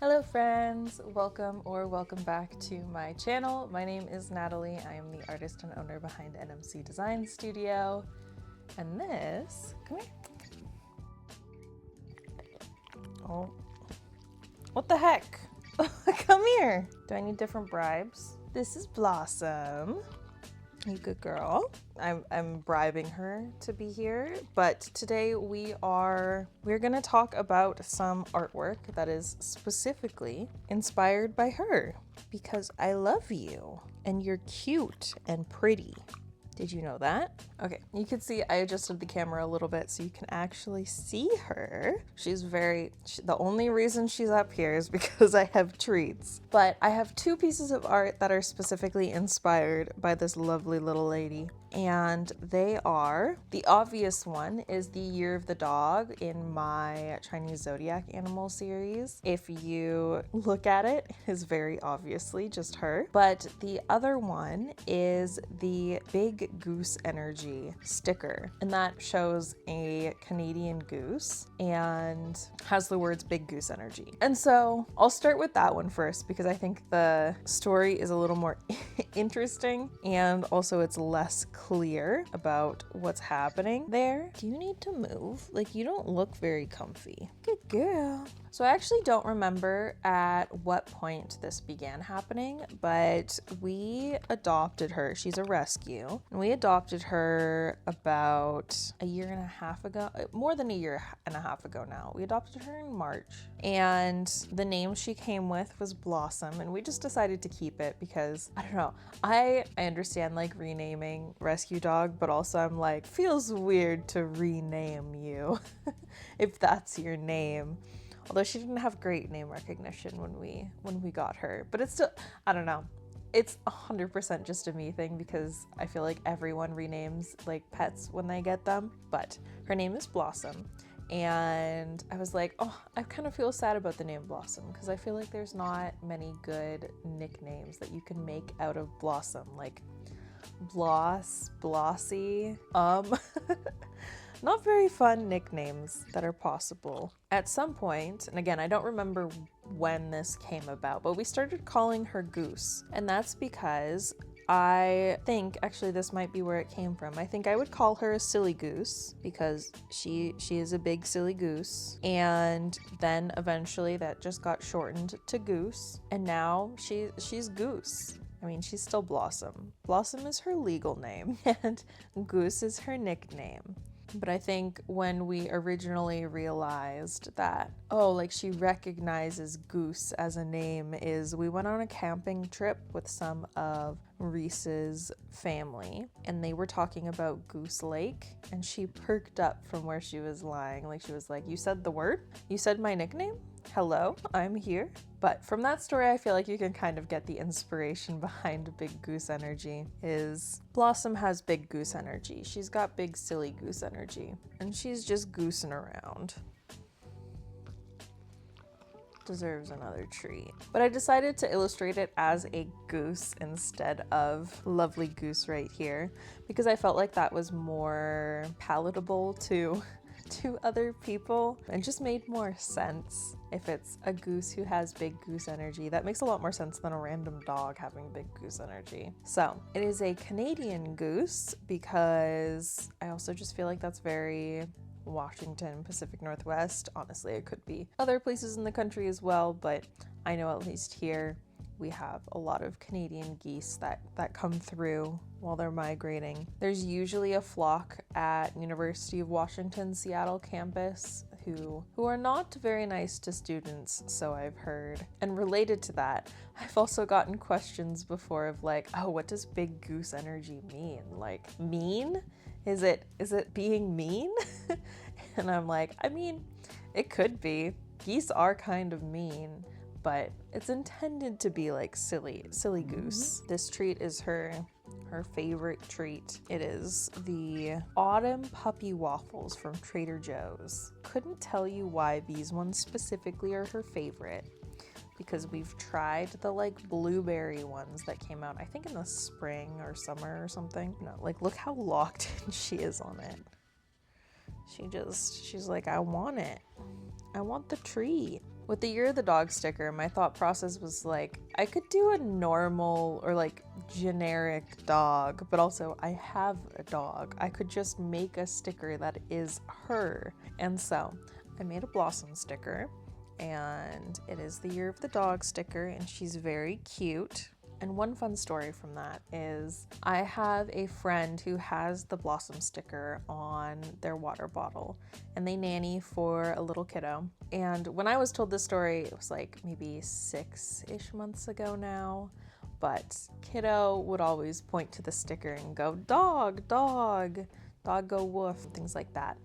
Hello friends, welcome back to my channel. My name is Natalie. I am the artist and owner behind NMC Design Studio. And this, come here. Oh, what the heck? Come here. Do I need different bribes? This is Blossom. You good girl. I'm bribing her to be here, but today we're gonna talk about some artwork that is specifically inspired by her because I love you and you're cute and pretty. Did you know that? Okay, you can see I adjusted the camera a little bit so you can actually see her. The only reason she's up here is because I have treats. But I have two pieces of art that are specifically inspired by this lovely little lady. And they are, the obvious one is the Year of the Dog in my Chinese Zodiac animal series. If you look at it, it is very obviously just her. But the other one is the Big Goose Energy sticker. And that shows a Canadian goose and has the words Big Goose Energy. And so I'll start with that one first because I think the story is a little more interesting and also it's less clear about what's happening there. Do you need to move? Like, you don't look very comfy. Good girl. So I actually don't remember at what point this began happening, but we adopted her. She's a rescue. And we adopted her about a year and a half ago, more than a year and a half ago now. We adopted her in March. And the name she came with was Blossom, and we just decided to keep it because, I don't know, I understand like renaming rescue dog, but also I'm like, feels weird to rename you if that's your name. Although she didn't have great name recognition when we got her, but it's still, I don't know. It's 100% just a me thing because I feel like everyone renames like pets when they get them, but her name is Blossom. And I was like, oh, I kind of feel sad about the name Blossom because I feel like there's not many good nicknames that you can make out of Blossom, like Bloss, Blossy, not very fun nicknames that are possible. At some point, and again, I don't remember when this came about, but we started calling her Goose. And that's because I think, actually this might be where it came from. I think I would call her a silly goose because she is a big silly goose. And then eventually that just got shortened to Goose. And now she's Goose. I mean, she's still Blossom. Blossom is her legal name and Goose is her nickname. But I think when we originally realized that, oh, like she recognizes Goose as a name is we went on a camping trip with some of Reese's family and they were talking about Goose Lake and she perked up from where she was lying. Like she was like, you said the word? You said my nickname? Hello, I'm here. But from that story, I feel like you can kind of get the inspiration behind Big Goose Energy is Blossom has Big Goose Energy. She's got big silly goose energy and she's just goosing around. Deserves another treat. But I decided to illustrate it as a goose instead of lovely goose right here because I felt like that was more palatable to other people and just made more sense. If it's a goose who has big goose energy, that makes a lot more sense than a random dog having big goose energy. So it is a Canadian goose because I also just feel like that's very Washington, Pacific Northwest. Honestly, it could be other places in the country as well, but I know at least here we have a lot of Canadian geese that come through while they're migrating. There's usually a flock at University of Washington Seattle campus who are not very nice to students, so I've heard. And related to that, I've also gotten questions before of like, oh, what does Big Goose Energy mean? Like, mean? Is it being mean? And I'm like, I mean, it could be. Geese are kind of mean, but it's intended to be like silly goose. This treat is her favorite treat. It is the autumn puppy waffles from Trader Joe's. Couldn't tell you why these ones specifically are her favorite because we've tried the like blueberry ones that came out, I think in the spring or summer or something. No, like look how locked in she is on it. She's like, I want it. I want the treat. With the Year of the Dog sticker, my thought process was like, I could do a normal or like generic dog, but also I have a dog. I could just make a sticker that is her. And so I made a Blossom sticker, and it is the Year of the Dog sticker, and she's very cute. And one fun story from that is I have a friend who has the Blossom sticker on their water bottle, and they nanny for a little kiddo. And when I was told this story, it was like maybe 6-ish months ago now, but kiddo would always point to the sticker and go, dog, dog, dog go woof, things like that,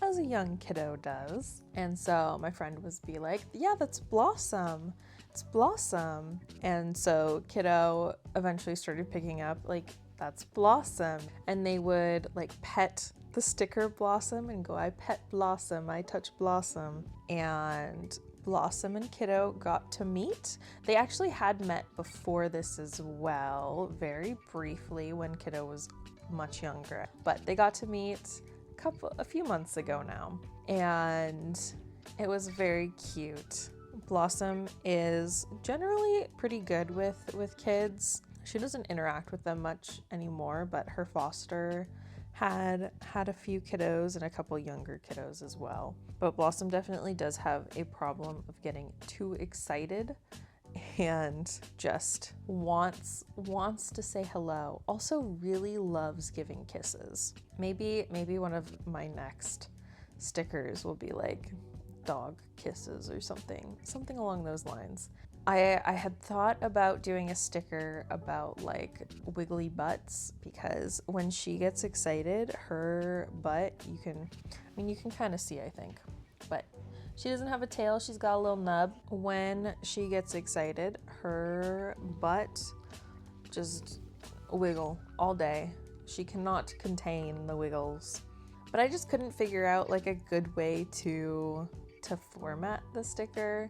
as a young kiddo does. And so my friend was be like, yeah, that's Blossom. It's Blossom. And so kiddo eventually started picking up like, that's Blossom. And they would like pet the sticker Blossom and go, I pet Blossom, I touch Blossom. And Blossom and kiddo got to meet. They actually had met before this as well, very briefly when kiddo was much younger. But they got to meet a few months ago now. And it was very cute. Blossom is generally pretty good with kids. She doesn't interact with them much anymore, but her foster had a few kiddos and a couple younger kiddos as well. But Blossom definitely does have a problem of getting too excited and just wants to say hello. Also really loves giving kisses. Maybe one of my next stickers will be like dog kisses or something along those lines. I had thought about doing a sticker about like wiggly butts, because when she gets excited, her butt, you can kind of see, I think, but she doesn't have a tail, she's got a little nub. When she gets excited, her butt just wiggle all day. She cannot contain the wiggles. But I just couldn't figure out like a good way to format the sticker.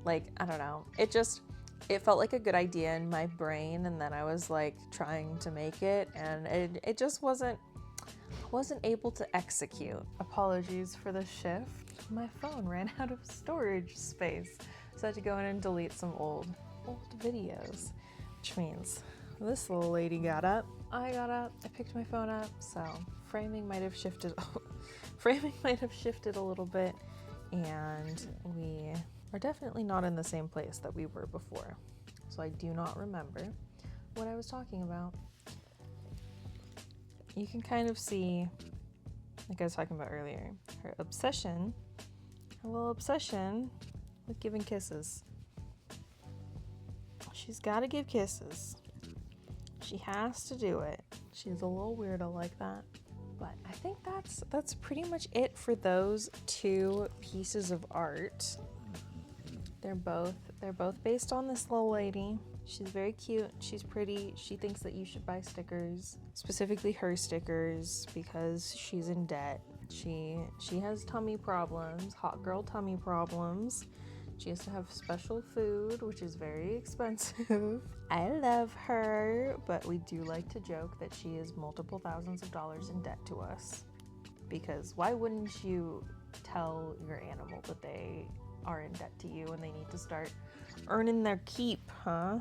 Like, I don't know. It felt like a good idea in my brain, and then I was like trying to make it, and it just wasn't able to execute. Apologies for the shift. My phone ran out of storage space, so I had to go in and delete some old videos, which means this little lady got up, I got up, I picked my phone up, so framing might have shifted a little bit, and we are definitely not in the same place that we were before. So I do not remember what I was talking about. You can kind of see, like I was talking about earlier, her little obsession with giving kisses. She's got to give kisses. She has to do it. She's a little weirdo like that. But I think that's pretty much it for those two pieces of art. They're both based on this little lady. She's very cute, she's pretty, she thinks that you should buy stickers, specifically her stickers, because she's in debt. She has tummy problems, hot girl tummy problems. She has to have special food, which is very expensive. I love her, but we do like to joke that she is multiple thousands of dollars in debt to us. Because why wouldn't you tell your animal that they are in debt to you and they need to start earning their keep, huh?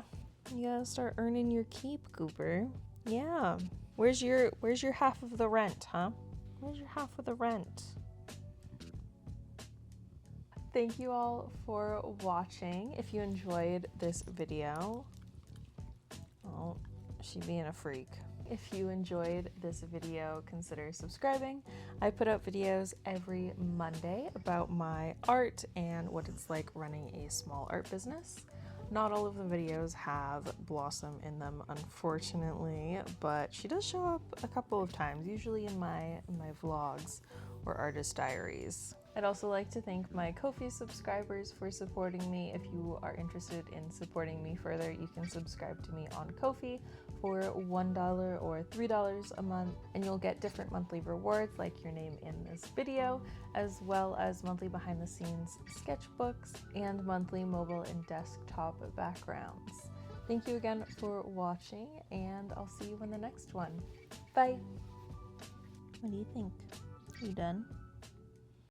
You gotta start earning your keep, Cooper. Yeah. Where's your half of the rent, huh? Where's your half of the rent? Thank you all for watching. If you enjoyed this video, oh, she being a freak. If you enjoyed this video, consider subscribing. I put out videos every Monday about my art and what it's like running a small art business. Not all of the videos have Blossom in them, unfortunately, but she does show up a couple of times, usually in my vlogs or artist diaries. I'd also like to thank my Ko-fi subscribers for supporting me. If you are interested in supporting me further, you can subscribe to me on Ko-fi for $1 or $3 a month, and you'll get different monthly rewards like your name in this video, as well as monthly behind the scenes sketchbooks and monthly mobile and desktop backgrounds. Thank you again for watching, and I'll see you in the next one. Bye! What do you think? You done?